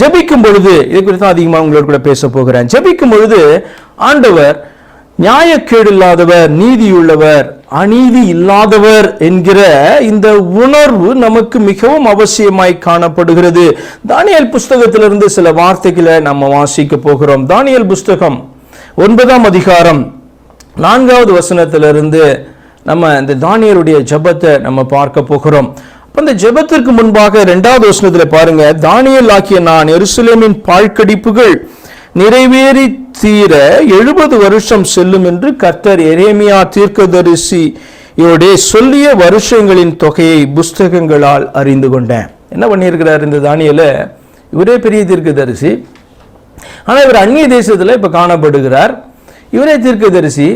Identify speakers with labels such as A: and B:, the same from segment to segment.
A: ஜெபிக்கும் பொழுது இதை குறித்து அதிகமாக உங்களோட கூட பேச போகிறேன். ஜெபிக்கும் பொழுது ஆண்டவர் நியாயக்கேடு இல்லாதவர், நீதியுள்ளவர், அநீதி இல்லாதவர் என்கிற இந்த உணர்வு நமக்கு மிகவும் அவசியமாய் காணப்படுகிறது. தானியேல் புஸ்தகத்திலிருந்து சில வார்த்தைகளை நம்ம வாசிக்க போகிறோம். தானியேல் புஸ்தகம் 9ஆம் அதிகாரம் 4வது வசனத்திலிருந்து நம்ம இந்த தானியேலுடைய ஜெபத்தை நம்ம பார்க்க போகிறோம். அந்த ஜெபத்திற்கு முன்பாக 2வது வசனத்தில் பாருங்க, தானியேல் ஆகிய நான் எருசலேமின் பாழ்கடிப்புகள் நிறைவேறி தீர 70 வருஷம் செல்லும் என்று கர்த்தர் எரேமியா தீர்க்கதரிசியோட சொல்லிய வருஷங்களின் தொகையை புஸ்தகங்களால் அறிந்து கொண்டேன். என்ன பண்ணியிருக்கிறார் இந்த தானியேல? இவரே பெரிய தீர்க்கதரிசி, ஆனால் இவர் அந்நிய தேசத்தில் இப்போ காணப்படுகிறார். இவரே தீர்க்கதரிசி,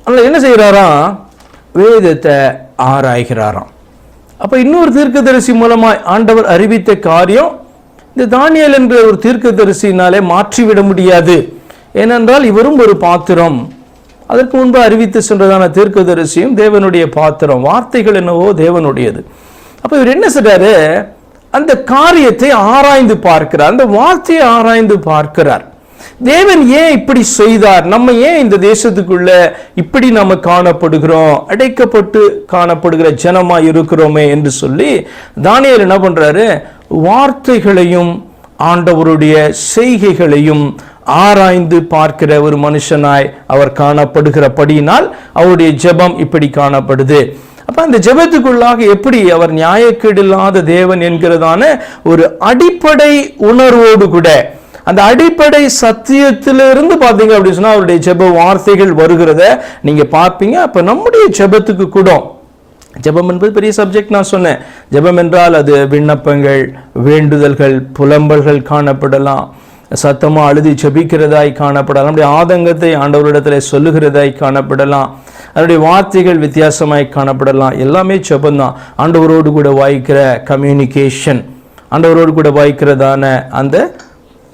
A: ஆனால் என்ன செய்கிறாராம்? வேதத்தை ஆராய்கிறாராம். அப்போ இன்னொரு தீர்க்கதரிசி மூலமாய் ஆண்டவர் அறிவித்த காரியம் இந்த தானியேல் என்ற ஒரு தீர்க்கதரிசினாலே மாற்றிவிட முடியாது. ஏனென்றால் இவரும் ஒரு பாத்திரம். அதற்கு முன்பு அறிவித்து சென்றதான தீர்க்கதரிசியும் தேவனுடைய பாத்திரம். வார்த்தைகள் என்னவோ தேவனுடையது. அப்போ இவர் என்ன செய்றாரு? அந்த காரியத்தை ஆராய்ந்து பார்க்கிறார், அந்த வார்த்தையை ஆராய்ந்து பார்க்கிறார். தேவன் ஏன் இப்படி செய்தார்? நம்ம ஏன் இந்த தேசத்துக்குள்ள இப்படி நம்ம காணப்படுகிறோம், அடைக்கப்பட்டு காணப்படுகிற ஜனமா இருக்கிறோமே என்று சொல்லி தானியேல் என்ன பண்றாரு? வார்த்தைகளையும் ஆண்டவருடைய செய்கைகளையும் ஆராய்ந்து பார்க்கிற ஒரு மனுஷனாய் அவர் காணப்படுகிறபடியினால் அவருடைய ஜெபம் இப்படி காணப்படுது. அப்ப அந்த ஜெபத்துக்குள்ளாக எப்படி அவர் நியாயக்கேடு இல்லாத தேவன் என்கிறதான ஒரு அடிப்படை உணர்வோடு கூட, அந்த அடிப்படை சத்தியத்திலிருந்து பார்த்தீங்க அப்படின்னு சொன்னா அவருடைய ஜெப வார்த்தைகள் வருகிறத நீங்க பார்ப்பீங்க. அப்ப நம்முடைய ஜெபத்துக்கு கூட, ஜெபம் என்பது பெரிய சப்ஜெக்ட். நான் சொன்னேன், ஜெபம் என்றால் அது விண்ணப்பங்கள், வேண்டுதல்கள், புலம்பல்கள் காணப்படலாம், சத்தமா அழுதி ஜெபிக்கிறதாய் காணப்படலாம், நம்முடைய ஆதங்கத்தை ஆண்டவரிடத்தில் சொல்லுகிறதாய் காணப்படலாம், அதனுடைய வார்த்தைகள் வித்தியாசமாய் காணப்படலாம். எல்லாமே ஜெபம்தான். ஆண்டவரோடு கூட வாய்க்கிற கம்யூனிகேஷன், ஆண்டவரோடு கூட வாய்க்கிறதான அந்த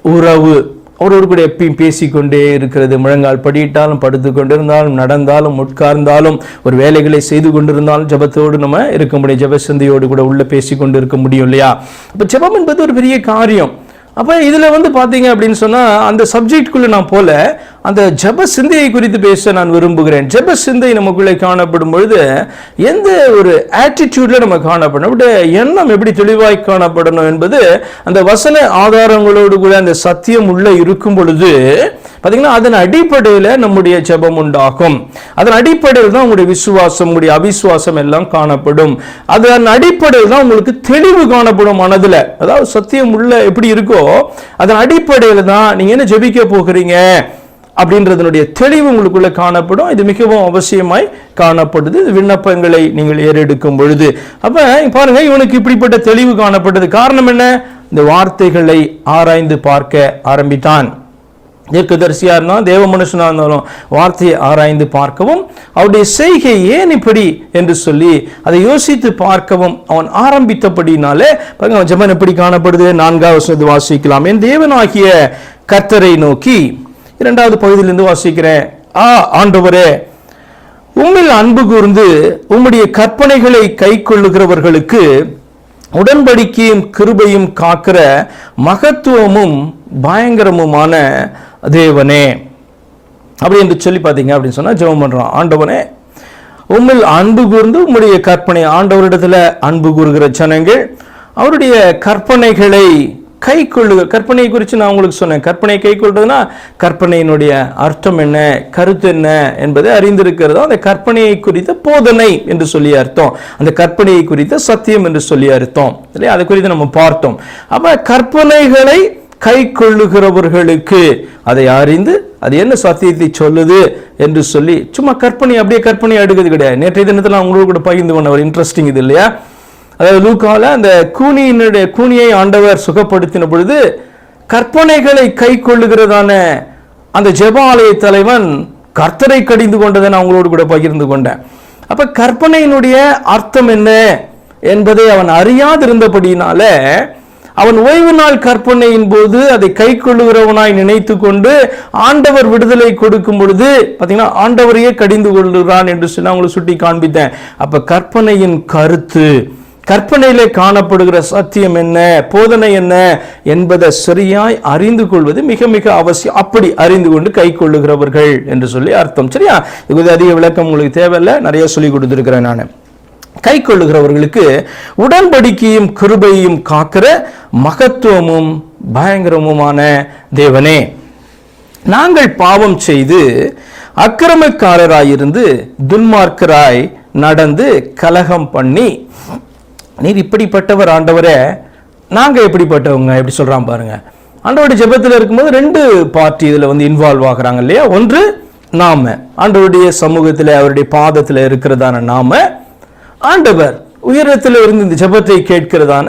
A: உறவு, அவரோடு கூட எப்பயும் பேசிக்கொண்டே இருக்கிறது. முழங்கால் படியிட்டாலும், படுத்து கொண்டிருந்தாலும், நடந்தாலும், உட்கார்ந்தாலும், ஒரு வேலைகளை செய்து கொண்டிருந்தாலும் ஜெபத்தோடு நம்ம இருக்க முடியும். ஜெப சிந்தையோடு கூட உள்ள பேசி கொண்டு இருக்க முடியும் இல்லையா? அப்போ ஜெபம் என்பது ஒரு பெரிய காரியம். அப்போ இதில் பார்த்தீங்க அப்படின்னு சொன்னால் அந்த சப்ஜெக்டுக்குள்ளே நான் போல அந்த ஜெப சிந்தையை குறித்து பேச நான் விரும்புகிறேன். ஜெப சிந்தை நமக்குள்ளே காணப்படும் பொழுது எந்த ஒரு ஆட்டிடியூட்ல நம்ம காணப்படணும், எண்ணம் எப்படி தெளிவாய் காணப்படணும் என்பது அந்த வசன ஆதாரங்களோடு கூட அந்த சத்தியம் உள்ள இருக்கும் பொழுது பார்த்தீங்கன்னா அதன் அடிப்படையில் நம்முடைய ஜெபம் உண்டாகும். அதன் அடிப்படையில் தான் உங்களுடைய விசுவாசம், உங்களுடைய அவிசுவாசம் எல்லாம் காணப்படும். அதன் அடிப்படையில் தான் உங்களுக்கு தெளிவு காணப்படும் மனதில். அதாவது சத்தியம் உள்ள எப்படி இருக்கோ அதன் அடிப்படையில் தான் நீங்க என்ன ஜெபிக்க போகிறீங்க அப்படின்றதனுடைய தெளிவு உங்களுக்குள்ள காணப்படும். இது மிகவும் அவசியமாய் காணப்படுது விண்ணப்பங்களை நீங்கள் ஏறெடுக்கும் பொழுது. அப்ப பாருங்க, இவனுக்கு இப்படிப்பட்ட தெளிவு காணப்பட்டது. காரணம் என்ன? இந்த வார்த்தைகளை ஆராய்ந்து பார்க்க ஆரம்பித்தான். தீர்க்கதரிசியா இருந்தாலும் தேவ மனுஷனா இருந்தாலும் வார்த்தையை ஆராய்ந்து பார்க்கவும், அவருடைய செய்கை ஏன் இப்படி என்று சொல்லி அதை யோசித்து பார்க்கவும் அவன் ஆரம்பித்தபடினாலே அவன் ஜெபம் எப்படி காணப்படுது? 4வது வசனத்தை வாசிக்கலாம். என் தேவனாகிய கர்த்தரை நோக்கி, 2வது பகுதியிலிருந்து வாசிக்கிறேன். ஆண்டவரே, உம்மில் அன்பு கூர்ந்து உம்முடைய கற்பனைகளை கை கொள்ளுகிறவர்களுக்கு உடன்படிக்கையும் கிருபையும் காக்கிற மகத்துவமும் பயங்கரமுமான தேவனே அப்படி என்று சொல்லி பார்த்தீங்க அப்படின்னு சொன்னா ஜெபம் பண்றான். ஆண்டவனே, உம்மில் அன்பு கூர்ந்து உம்முடைய கற்பனை, ஆண்டவரிடத்துல அன்பு கூறுகிற ஜனங்கள் அவருடைய கற்பனைகளை கை கொள்ளுக. கற்பனை குறித்து நான் உங்களுக்கு சொன்னேன். கற்பனை கை கொள்றதுன்னா கற்பனையினுடைய அர்த்தம் என்ன, கருத்து என்ன என்பதை அறிந்திருக்கிறது. அந்த கற்பனையை குறித்த போதனை என்று சொல்லி அர்த்தம், அந்த கற்பனையை குறித்த சத்தியம் என்று சொல்லி அர்த்தம் இல்லையா? அதை குறித்து நம்ம பார்த்தோம். அப்ப கற்பனைகளை கை கொள்ளுகிறவர்களுக்கு அதை அறிந்து அது என்ன சத்தியத்தை சொல்லுது என்று சொல்லி சும்மா கற்பனை அப்படியே கற்பனை அடுக்கிறது கிடையாது. நேற்றைய தினத்தில் அவங்களோட கூட பகிர்ந்து கொண்ட ஒரு இன்ட்ரெஸ்டிங் இது இல்லையா? அதாவது லூக்கால அந்த கூனியை ஆண்டவர் சுகப்படுத்தின பொழுது கற்பனைகளை கை கொள்ளுகிறதான அந்த ஜெப ஆலய தலைவன் கர்த்தரை கடிந்து கொண்டதை நான் அவங்களோடு கூட பகிர்ந்து கொண்டேன். அப்ப கற்பனையினுடைய அர்த்தம் என்ன என்பதை அவன் அறியாதிருந்தபடினால அவன் ஓய்வு நாள் கற்பனையின் போது அதை கை கொள்ளுகிறவனாய் நினைத்து கொண்டு ஆண்டவர் விடுதலை கொடுக்கும் பொழுது பார்த்தீங்கன்னா ஆண்டவரையே கடிந்து கொள்ளுகிறான் என்று சொல்லி அவங்களை சுட்டி காண்பித்தேன். அப்ப கற்பனையின் கருத்து கற்பனையிலே காணப்படுகிற சத்தியம் என்ன, போதனை என்ன என்பதை சரியாய் அறிந்து கொள்வது மிக மிக அவசியம். அப்படி அறிந்து கொண்டு கை கொள்ளுகிறவர்கள் என்று சொல்லி அர்த்தம். சரியா? இது அதிக விளக்கம் உங்களுக்கு தேவையில்லை, நிறைய சொல்லி கொடுத்துருக்கிறேன் நான். கை கொள்ளுகிறவர்களுக்கு உடன்படிக்கையும் கிருபையும் காக்கிற மகத்துவமும் பயங்கரமுமான தேவனே, நாங்கள் பாவம் செய்து அக்கிரமக்காரராயிருந்து துன்மார்க்கராய் நடந்து கலகம் பண்ணி, நீர் இப்படிப்பட்டவர் ஆண்டவரே, நாங்க எப்படிப்பட்டவங்க, எப்படி சொல்றான் பாருங்க. ஆண்டவருடைய ஜெபத்தில் இருக்கும்போது ரெண்டு பார்ட்டி இதுல இன்வால்வ் ஆகுறாங்க இல்லையா? ஒன்று நாம ஆண்டவருடைய சமூகத்தில் அவருடைய பாதத்தில் இருக்கிறதான நாம, ஆண்டவர் உயரத்தில் இருந்து இந்த ஜெபத்தை கேட்கிறதான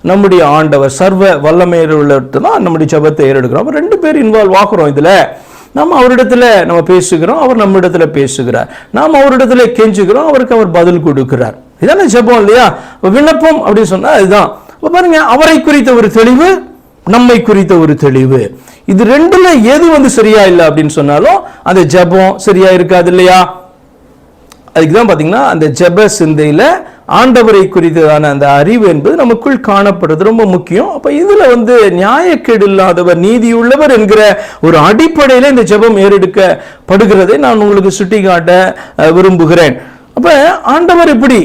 A: நம்முடைய ஆண்டவர் சர்வ வல்லமையுள்ளவர்கிட்ட தான் நம்முடைய ஜெபத்தை ஏறெடுக்கிறோம். ரெண்டு பேர் இன்வால்வ் ஆகிறோம் இதுல. நம்ம அவரிடத்துல நம்ம பேசுகிறோம், அவர் நம்ம இடத்துல பேசுகிறார். நாம் அவரிடத்துல கெஞ்சுகிறோம், அவருக்கு அவர் பதில் கொடுக்கிறார். இதான ஜெபம் இல்லையா? விண்ணப்பம் அப்படின்னு சொன்னா இதுதான். பாருங்க, அவரை குறித்த ஒரு தெளிவு, நம்மை குறித்த ஒரு தெளிவு, இது ரெண்டுல எது சரியா இல்லை அப்படின்னு சொன்னாலும் அந்த ஜெபம் சரியா இருக்காது இல்லையா? அதுக்குதான் பாத்தீங்கன்னா அந்த ஜெப சிந்தையில ஆண்டவரை குறித்ததான அந்த அறிவு என்பது நமக்குள் காணப்படுறது ரொம்ப முக்கியம். அப்ப இதுல நியாயக்கேடு இல்லாதவர், நீதியுள்ளவர் என்கிற ஒரு அடிப்படையில இந்த ஜெபம் ஏறெடுக்கப்படுகிறதை நான் உங்களுக்கு சுட்டிக்காட்ட விரும்புகிறேன். அப்ப ஆண்டவர் இப்படி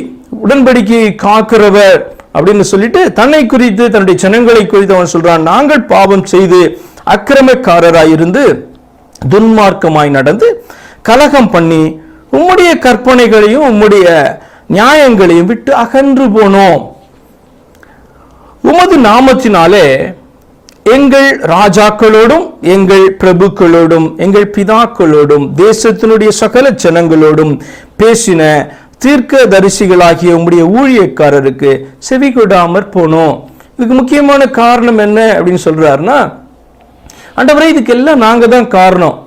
A: உடன்படிக்கையை காக்கிறவர் அப்படின்னு சொல்லிட்டு தன்னை குறித்து, தன்னுடைய ஜனங்களை குறித்து அவன் சொல்றான், நாங்கள் பாவம் செய்து அக்கிரமக்காரராயிருந்து துன்மார்க்கமாய் நடந்து கலகம் பண்ணி உம்முடைய கற்பனைகளையும் உம்முடைய நியாயங்களையும் விட்டு அகன்று போனோம். உமது நாமத்தினாலே எங்கள் ராஜாக்களோடும் எங்கள் பிரபுக்களோடும் எங்கள் பிதாக்களோடும் தேசத்தினுடைய சகல ஜனங்களோடும் பேசின தீர்க்க தரிசிகளாகிய உம்முடைய ஊழியக்காரருக்கு செவி கொடாமற் போனோம். இதுக்கு முக்கியமான காரணம் என்ன அப்படின்னு சொல்றாருன்னா, ஆண்டவரே இதுக்கெல்லாம் நாங்க தான் காரணம்.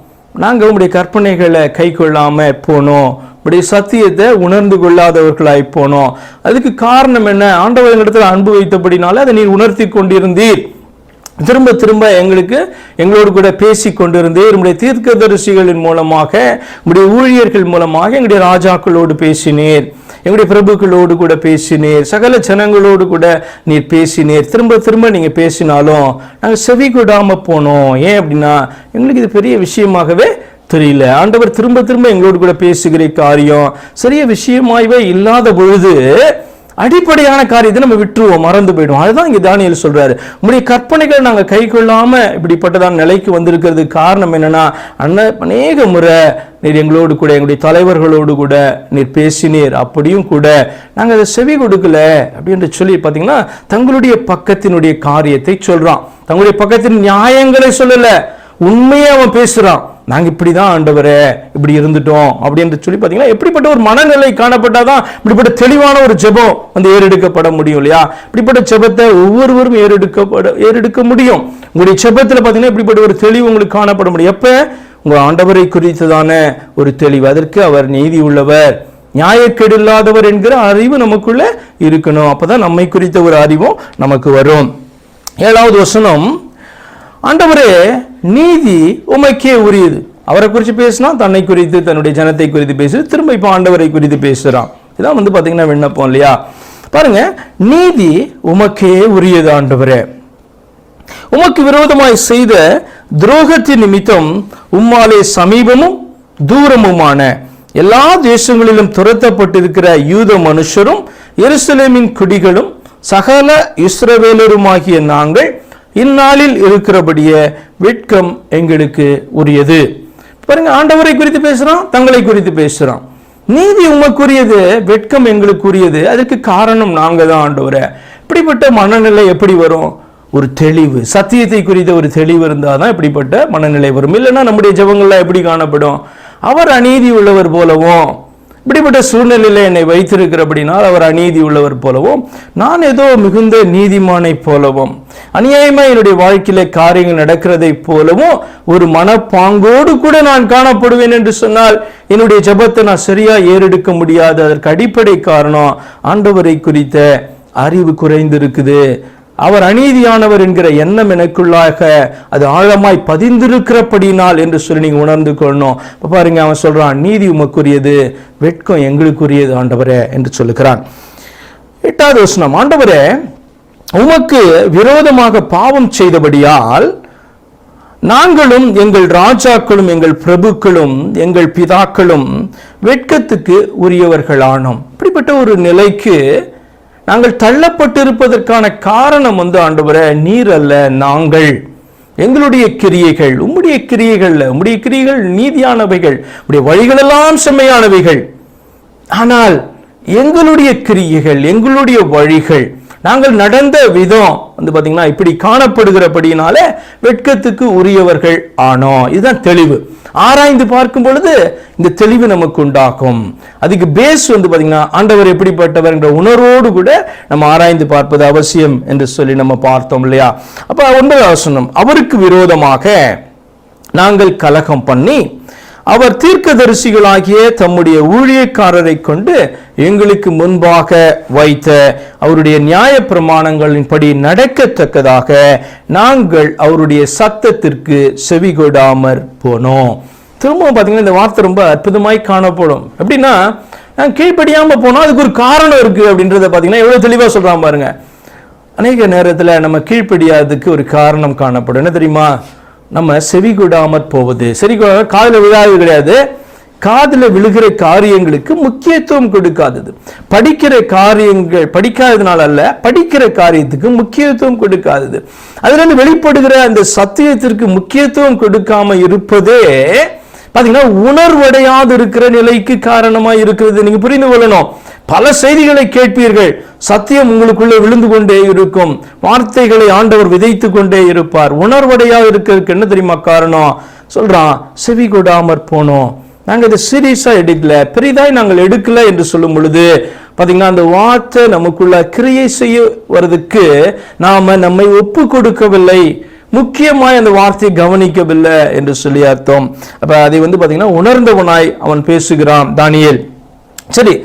A: நாங்க உங்களுடைய கற்பனைகளை கை கொள்ளாம போனோம், உடைய சத்தியத்தை உணர்ந்து கொள்ளாதவர்களாய் போனோம். அதுக்கு காரணம் என்ன? ஆண்டவர் எங்களிடத்தில் அன்பு வைத்தபடினால அதை நீர் உணர்த்தி கொண்டிருந்தீர். திரும்ப திரும்ப எங்களோடு கூட பேசி கொண்டிருந்தீர். உங்களுடைய தீர்க்கதரிசிகளின் மூலமாக, உங்களுடைய ஊழியர்கள் மூலமாக எங்களுடைய ராஜாக்களோடு பேசினீர், எங்களுடைய பிரபுக்களோடு கூட பேசினீர், சகல ஜனங்களோடு கூட நீர் பேசினீர். திரும்ப திரும்ப நீங்க பேசினாலும் நாங்கள் செவி கொடாம போனோம். ஏன் அப்படின்னா எங்களுக்கு இது பெரிய விஷயமாகவே தெரியல. ஆண்டவர் திரும்ப திரும்ப எங்களோடு கூட பேசுகிற காரியம் சரிய விஷயமாகவே இல்லாத பொழுது அடிப்படையான காரியத்தை நம்ம விட்டுருவோம், மறந்து போயிடுவோம். அதுதான் இங்க தானியேல் சொல்றாரு, உங்களுடைய கற்பனைகள் நாங்கள் கை கொள்ளாம இப்படிப்பட்டதான் நிலைக்கு வந்திருக்கிறது. காரணம் என்னன்னா, அநேக முறை நீர் எங்களோடு கூட, எங்களுடைய தலைவர்களோடு கூட நீர் பேசினீர், அப்படியும் கூட நாங்கள் அதை செவி கொடுக்கல அப்படின்னு சொல்லி பார்த்தீங்கன்னா தங்களுடைய பக்கத்தினுடைய காரியத்தை சொல்றான். தங்களுடைய பக்கத்தின் நியாயங்களை சொல்லல, உண்மையை அவன் பேசுறான். நாங்க இப்படிதான் ஆண்டவரே இப்படி இருந்துட்டோம் அப்படின்னு சொல்லி பாத்தீங்கன்னா எப்படிப்பட்ட ஒரு மனநிலை காணப்பட்டாதான் இப்படிப்பட்ட தெளிவான ஒரு ஜெபம் ஏறெடுக்கப்பட முடியும் இல்லையா? இப்படிப்பட்ட ஜெபத்தை ஒவ்வொருவரும் ஏறெடுக்க முடியும். உங்களுடைய ஜெபத்துல பாத்தீங்கன்னா இப்படிப்பட்ட ஒரு தெளிவு உங்களுக்கு காணப்பட முடியும். எப்ப? உங்க ஆண்டவரை குறித்ததான ஒரு தெளிவு. அதற்கு அவர் நீதி உள்ளவர், நியாயக்கேடு இல்லாதவர் என்கிற அறிவு நமக்குள்ள இருக்கணும். அப்பதான் நம்மை குறித்த ஒரு அறிவும் நமக்கு வரும். 7வது வசனம், ஆண்டவரே நீதி உமைக்கே உரியது. அவரை குறித்து பேசினா தன்னை குறித்து, தன்னுடைய ஜனத்தை குறித்து பேசு, திரும்ப இப்ப ஆண்டவரை குறித்து பேசுறான். இதான் பாத்தீங்கன்னா விண்ணப்பம் இல்லையா? பாருங்க, நீதி உமக்கே உரியது ஆண்டவரே. உமக்கு விரோதமாய் செய்த துரோகத்தின் நிமித்தம் உம்மாலே சமீபமும் தூரமுமான எல்லா தேசங்களிலும் துரத்தப்பட்டிருக்கிற யூத மனுஷரும் எருசலேமின் குடிகளும் சகல இஸ்ரவேலருமாகிய நாங்கள் இந்நாளில் இருக்கிறபடியே வெட்கம் எங்களுக்கு உரியது. பாருங்க, ஆண்டவரை குறித்து பேசுறான், தங்களை குறித்து பேசுறான். நீதி உமக்குரியது, வெட்கம் எங்களுக்கு உரியது. அதுக்கு காரணம் நாங்க தான் ஆண்டவரே. இப்படிப்பட்ட மனநிலை எப்படி வரும்? ஒரு தெளிவு, சத்தியத்தை குறித்த ஒரு தெளிவு இருந்தாதான் இப்படிப்பட்ட மனநிலை வரும். இல்லைன்னா நம்முடைய ஜெபங்கள்லாம் எப்படி காணப்படும்? அவர் அநீதி உள்ளவர் போலவும், இப்படிப்பட்ட சூழ்நிலையில என்னை வைத்திருக்கிறபடினால் அவர் அநீதி உள்ளவர் போலவும், நான் ஏதோ மிகுந்த நீதிமானை போலவும், அநியாயமா என்னுடைய வாழ்க்கையில காரியங்கள் நடக்கிறதை போலவும் ஒரு மனப்பாங்கோடு கூட நான் காணப்படுவேன் என்று சொன்னால் என்னுடைய ஜெபத்தை நான் சரியா ஏறெடுக்க முடியாது. அதற்கு அடிப்படை காரணம் ஆண்டவரை குறித்த அறிவு குறைந்திருக்குது. அவர் அநீதியானவர் என்கிற எண்ணம் எனக்குள்ளாக அது ஆழமாய் பதிந்திருக்கிறபடினால் என்று சொல்லி நீங்க உணர்ந்து கொள்ளணும். பாருங்க, அவன் சொல்றான், நீதி உமக்குரியது, வெட்கம் எங்களுக்குரியது ஆண்டவரே என்று சொல்லுகிறான். 8வது வசனம், ஆண்டவரே உமக்கு விரோதமாக பாவம் செய்தபடியால் நாங்களும் எங்கள் ராஜாக்களும் எங்கள் பிரபுக்களும் எங்கள் பிதாக்களும் வெட்கத்துக்கு உரியவர்களானோம். இப்படிப்பட்ட ஒரு நிலைக்கு நாங்கள் தள்ளப்பட்டிருப்பதற்கான காரணம் ஆண்டவரே நீர் அல்ல, நாங்கள். எங்களுடைய கிரியைகள் உம்முடைய கிரியைகள், உம்முடைய கிரியைகள் நீதியானவைகள், உம்முடைய வழிகளெல்லாம் செம்மையானவைகள். ஆனால் எங்களுடைய கிரியைகள், எங்களுடைய வழிகள், நாங்கள் நடந்த விதம் பாத்தீங்கன்னா இப்படி காணப்படுகிறபடினால வெட்கத்துக்கு உரியவர்கள் ஆனோம். இதுதான் தெளிவு. ஆராய்ந்து பார்க்கும் பொழுது இந்த தெளிவு நமக்கு உண்டாகும். அதுக்கு பேஸ் பாத்தீங்கன்னா ஆண்டவர் எப்படிப்பட்டவர் என்ற உணர்வோடு கூட நம்ம ஆராய்ந்து பார்ப்பது அவசியம் என்று சொல்லி நம்ம பார்த்தோம் இல்லையா? அப்ப 9வது வசனம், அவருக்கு விரோதமாக நாங்கள் கலகம் பண்ணி அவர் தீர்க்கதரிசிகளாகிய தம்முடைய ஊழியக்காரரை கொண்டு எங்களுக்கு முன்பாக வைத்த அவருடைய நியாய பிரமாணங்களின்படி நடக்கத்தக்கதாக நாங்கள் அவருடைய சத்தத்திற்கு செவிகொடாமற் போனோம். திரும்பவும் பாத்தீங்கன்னா இந்த வார்த்தை ரொம்ப அற்புதமாய் காணப்படும். எப்படின்னா, நான் கீழ்ப்படியாம போனோம், அதுக்கு ஒரு காரணம் இருக்கு அப்படின்றத பாத்தீங்கன்னா எவ்வளவு தெளிவா சொல்றான் பாருங்க. அநேக நேரத்துல நம்ம கீழ்ப்படியாததுக்கு ஒரு காரணம் காணப்படும். என்ன தெரியுமா? நம்ம செவிகொடாமற் போவது. காதுல விழாது கிடையாது, காதுல விழுகிற காரியங்களுக்கு முக்கியத்துவம் கொடுக்காதது. படிக்கிற காரியங்கள் படிக்காததுனால அல்ல, படிக்கிற காரியத்துக்கு முக்கியத்துவம் கொடுக்காதது. அதுல இருந்து வெளிப்படுகிற அந்த சத்தியத்திற்கு முக்கியத்துவம் கொடுக்காம இருப்பதே பாத்தீங்கன்னா உணர்வடையாது இருக்கிற நிலைக்கு காரணமா இருக்கிறது. நீங்க புரிந்து கொள்ளணும். பல செய்திகளை கேட்பீர்கள், சத்தியம் உங்களுக்குள்ளே விழுந்து கொண்டே இருக்கும், வார்த்தைகளை ஆண்டவர் விதைத்து கொண்டே இருப்பார். உணர்வடையா இருக்கிறதுக்கு என்ன தெரியுமா காரணம்? சொல்றான், செவி கொடாமற் போனோம். நாங்க இதை சீரியஸா எடுக்கல, பெரிதாய் நாங்கள் எடுக்கல என்று சொல்லும் பொழுது பாத்தீங்கன்னா அந்த வார்த்தை நமக்குள்ள கிரியை செய்ய வருவதற்கு நாம நம்மை ஒப்பு கொடுக்கவில்லை, முக்கியமாய் அந்த வார்த்தையை கவனிக்கவில்லை என்று சொல்லி அர்த்தம். அப்ப அதை பாத்தீங்கன்னா உணர்ந்தவனாய் அவன் பேசுகிறான் தானியேல். சரி,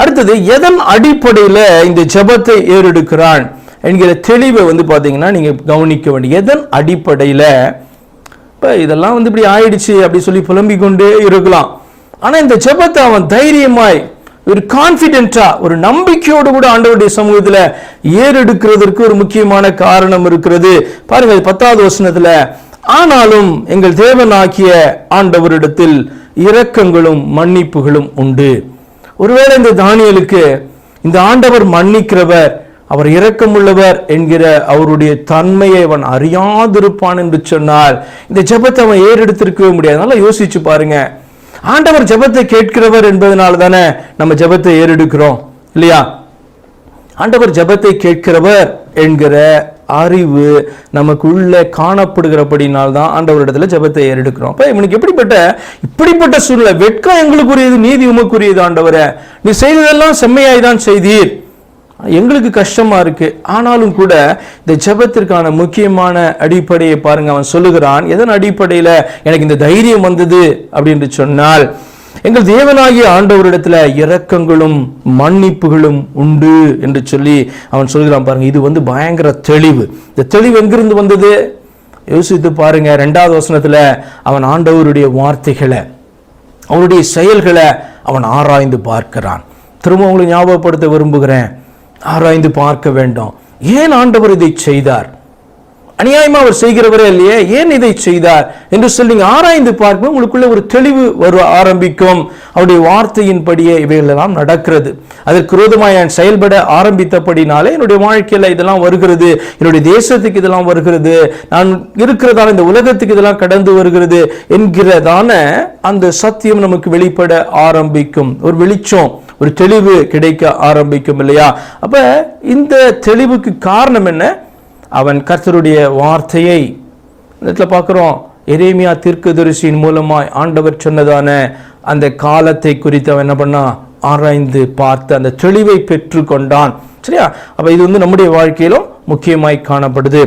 A: அடுத்தது எதன் அடிப்படையில் இந்த ஜெபத்தை ஏறெடுக்கிறான் என்கிற தெளிவை பாத்தீங்கன்னா நீங்க கவனிக்க வேண்டிய. எதன் அடிப்படையில்? இப்ப இதெல்லாம் இப்படி ஆயிடுச்சு அப்படி சொல்லி புலம்பிக் கொண்டே இருக்கலாம். ஆனா இந்த ஜெபத்தை அவன் தைரியமாய் ஒரு கான்பிடென்டா ஒரு நம்பிக்கையோடு கூட ஆண்டவருடைய சமூகத்துல ஏறெடுக்கிறதற்கு ஒரு முக்கியமான காரணம் இருக்கிறது. பாருங்க 10வது வசனத்துல, ஆனாலும் எங்கள் தேவனாகிய ஆண்டவரிடத்தில் இரக்கங்களும் மன்னிப்புகளும் உண்டு. ஒருவேளை இந்த தானியேலுக்கு இந்த ஆண்டவர் மன்னிக்கிறவர், அவர் இரக்கமுள்ளவர் என்கிற அவருடைய தன்மையை அவன் அறியாதிருப்பான் என்று சொன்னால் இந்த ஜெபத்தை அவன் ஏறெடுத்திருக்கவே முடியாது. அதனால யோசிச்சு பாருங்க, ஆண்டவர் ஜெபத்தை கேட்கிறவர் என்பதனால தானே நம்ம ஜெபத்தை ஏறெடுக்கிறோம் இல்லையா? ஆண்டவர் ஜெபத்தை கேட்கிறவர் என்கிற அறிவு நமக்கு உள்ள காணப்படுகிறபடினால்தான் ஆண்டவரிடத்துல ஜெபத்தை ஏறெடுக்கிறோம். அப்ப இவனுக்கு இப்படிப்பட்ட சூழ்நிலை, வெட்கம் எங்களுக்குரியது, நீதி உமக்குரியது. ஆண்டவரே, நீ செய்ததெல்லாம் செம்மையாய் தான் செய்தீர், எங்களுக்கு கஷ்டமா இருக்கு. ஆனாலும் கூட இந்த ஜெபத்திற்கான முக்கியமான அடிப்படையை பாருங்க. அவன் சொல்லுகிறான், எதன் அடிப்படையில எனக்கு இந்த தைரியம் வந்தது அப்படின்னு சொன்னால், எங்கள் தேவனாகிய ஆண்டவரிடத்துல இரக்கங்களும் மன்னிப்புகளும் உண்டு என்று சொல்லி அவன் சொல்கிறான். பாருங்க, இது பயங்கர தெளிவு. இந்த தெளிவு எங்கிருந்து வந்தது? யோசித்து பாருங்க. 2வது வசனத்துல அவன் ஆண்டவருடைய வார்த்தைகளை, அவருடைய செயல்களை அவன் ஆராய்ந்து பார்க்கிறான். திரும்ப உங்களுக்கு ஞாபகப்படுத்த விரும்புகிறேன், ஆராய்ந்து பார்க்க வேண்டும். ஏன் ஆண்டவர் இதை செய்தார்? அநியாயமா அவர் செய்கிறவரே இல்லையே, ஏன் இதை செய்தார் என்று சொல்லி ஆராய்ந்து பார்க்க உங்களுக்குள்ள ஒரு தெளிவு வர ஆரம்பிக்கும். அவருடைய வார்த்தையின்படியே இவைகளெல்லாம் நடக்கிறது. அதற்கு விரோதமாக நான் செயல்பட ஆரம்பித்தபடினாலே என்னுடைய வாழ்க்கையில இதெல்லாம் வருகிறது, என்னுடைய தேசத்துக்கு இதெல்லாம் வருகிறது, நான் இருக்கிறதான இந்த உலகத்துக்கு இதெல்லாம் கடந்து வருகிறது என்கிறதான அந்த சத்தியம் நமக்கு வெளிப்பட ஆரம்பிக்கும். ஒரு வெளிச்சம், ஒரு தெளிவு கிடைக்க ஆரம்பிக்கும் இல்லையா? அப்ப இந்த தெளிவுக்கு காரணம் என்ன? அவன் கர்த்தருடைய வார்த்தையை பார்க்கிறோம். எரேமியா தீர்க்கதரிசியின் மூலமாய் ஆண்டவர் சொன்னதான அந்த காலத்தை குறித்து அவன் என்ன பண்ணா? ஆராய்ந்து பார்த்து அந்த தெளிவை பெற்று கொண்டான். சரியா? அப்ப இது நம்முடைய வாழ்க்கையிலும் முக்கியமாய் காணப்படுது.